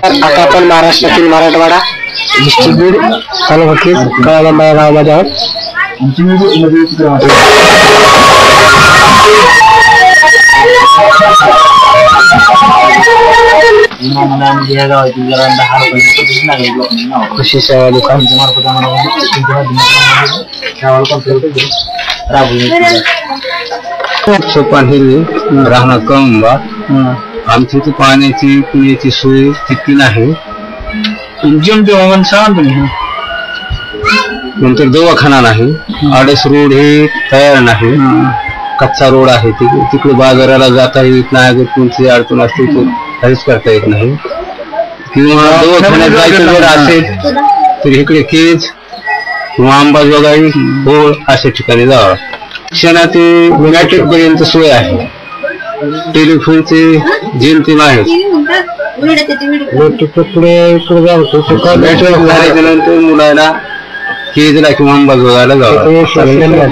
आता आपण महाराष्ट्रातील मराठवाडा डिस्ट्रिक्ट बीड तालुका केज कळालंबा या गावामध्ये आहोत. कृषी सेवा दुकान सोपान हिरवी राहणार कळंबा. आमची इथे पाण्याची पिण्याची सोय तितकी नाही. नंतर दवाखाना नाही. आडेस रोड हे तयार नाही. कच्चा रोड आहे. तिकडे बाजाराला जाता येत नाही. अगर कोणती अडचण असते तर काहीच करता येत नाही. किंवा दवाखान्यात जायचं जर असेल तर इकडे केज किंवा अंबाजोगाई होळ अशा ठिकाणी जावं. शिक्षणाचे मॅट्रिक पर्यंत सोय आहे. टेलिफोनचे जेमतेम आहेत. झाल्याच्या नंतर मुलाला केजला किंवा अंबाजोगाईला जावं.